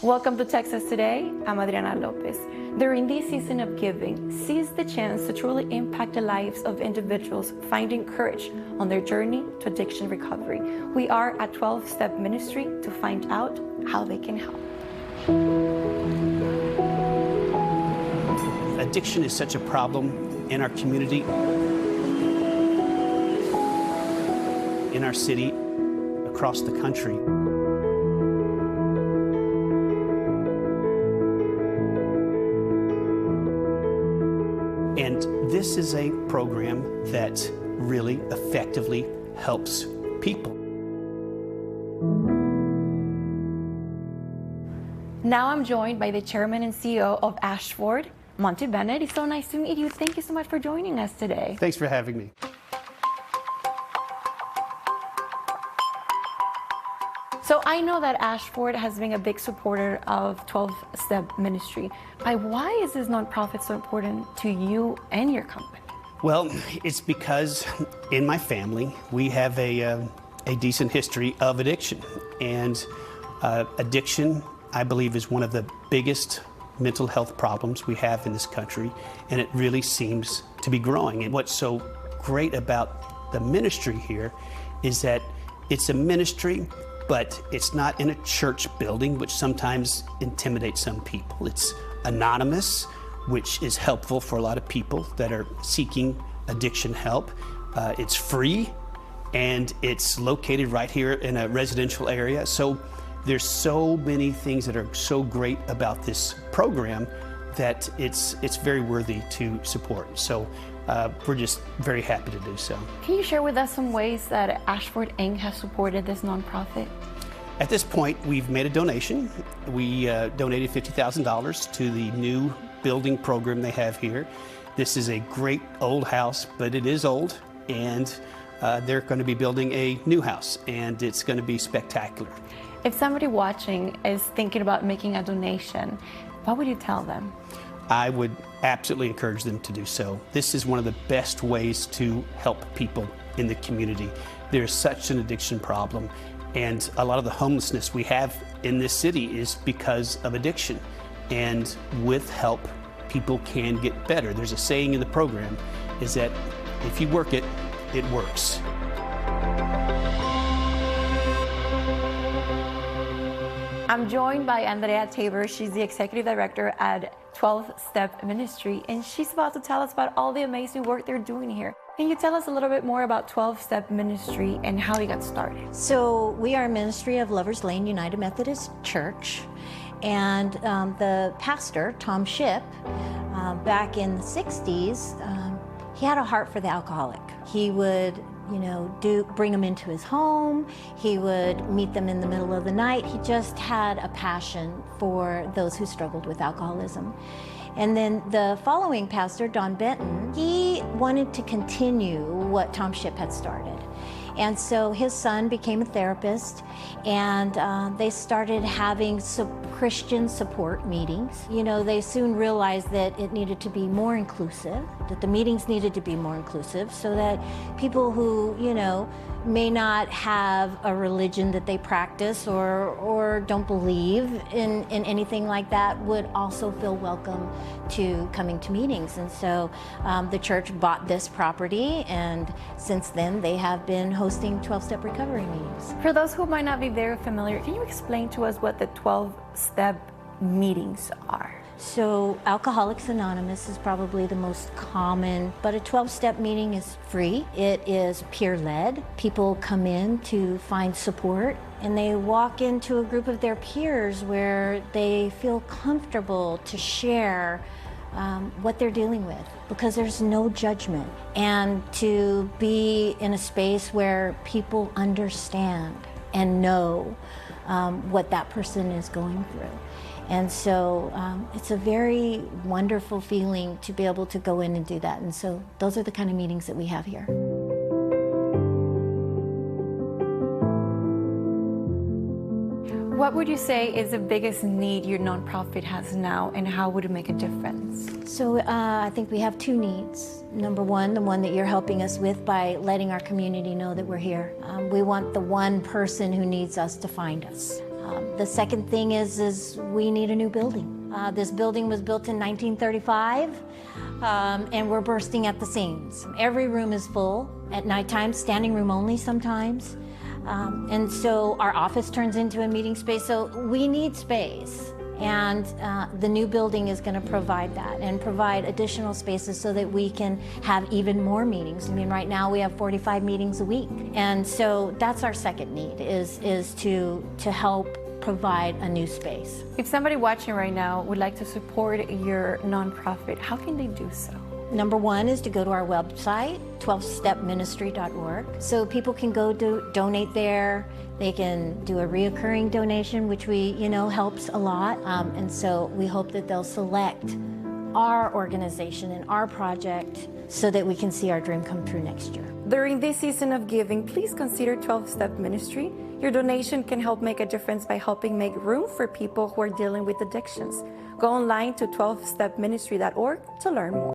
Welcome to Texas Today. I'm Adriana Lopez. During this season of giving, seize the chance to truly impact the lives of individuals finding courage on their journey to addiction recovery. We are at 12th Step Ministry to find out how they can help. Addiction is such a problem in our community, in our city, across the country. And this is a program that really effectively helps people. Now I'm joined by the chairman and CEO of Ashford, Monty Bennett. It's so nice to meet you. Thank you so much for joining us today. Thanks for having me. So I know that Ashford has been a big supporter of 12th Step Ministry. Why is this nonprofit so important to you and your company? Well, it's because in my family, we have a decent history of addiction. And addiction, I believe, is one of the biggest mental health problems we have in this country. And it really seems to be growing. And what's so great about the ministry here is that it's a ministry, but it's not in a church building, which sometimes intimidates some people. It's anonymous, which is helpful for a lot of people that are seeking addiction help. It's free, and it's located right here in a residential area. So there's so many things that are so great about this program that it's very worthy to support. So we're just very happy to do so. Can you share with us some ways that Ashford Inc. has supported this nonprofit? At this point, we've made a donation. We donated $50,000 to the new building program they have here. This is a great old house, but it is old, and they're going to be building a new house, and it's going to be spectacular. If somebody watching is thinking about making a donation, what would you tell them? I would absolutely encourage them to do so. This is one of the best ways to help people in the community. There's such an addiction problem, and a lot of the homelessness we have in this city is because of addiction. And with help, people can get better. There's a saying in the program is that if you work it, it works. I'm joined by Andrea Tabor. She's the executive director at 12th Step Ministry, and she's about to tell us about all the amazing work they're doing here. Can you tell us a little bit more about 12th Step Ministry and how you got started? So we are a ministry of Lovers Lane United Methodist Church, and the pastor, Tom Shipp, back in the 60s, he had a heart for the alcoholic. He would bring them into his home. He would meet them in the middle of the night. He just had a passion for those who struggled with alcoholism. And then the following pastor, Don Benton, he wanted to continue what Tom Shipp had started. And so his son became a therapist, and they started having Christian support meetings. They soon realized that it needed to be more inclusive, that the meetings needed to be more inclusive, so that people who, may not have a religion that they practice or don't believe in anything like that would also feel welcome to coming to meetings. And so the church bought this property, and since then they have been hosting 12-step recovery meetings. For those who might not be very familiar, can you explain to us what the 12-step meetings are? So Alcoholics Anonymous is probably the most common, but a 12-step meeting is free. It is peer-led. People come in to find support, and they walk into a group of their peers where they feel comfortable to share what they're dealing with, because there's no judgment, and to be in a space where people understand and know what that person is going through. And so it's a very wonderful feeling to be able to go in and do that. And so those are the kind of meetings that we have here. What would you say is the biggest need your nonprofit has now, and how would it make a difference? So I think we have two needs. Number one, the one that you're helping us with by letting our community know that we're here. We want the one person who needs us to find us. The second thing is we need a new building. This building was built in 1935, and we're bursting at the seams. Every room is full at nighttime, standing room only sometimes. And so our office turns into a meeting space, so we need space. And the new building is going to provide that and provide additional spaces so that we can have even more meetings. I mean, right now we have 45 meetings a week. And so that's our second need, is to help provide a new space. If somebody watching right now would like to support your nonprofit, how can they do so? Number one is to go to our website, 12thstepministry.org. So people can go donate there. They can do a reoccurring donation, which helps a lot. And so we hope that they'll select our organization and our project so that we can see our dream come true next year. During this season of giving, please consider 12th Step Ministry. Your donation can help make a difference by helping make room for people who are dealing with addictions. Go online to 12thstepministry.org to learn more.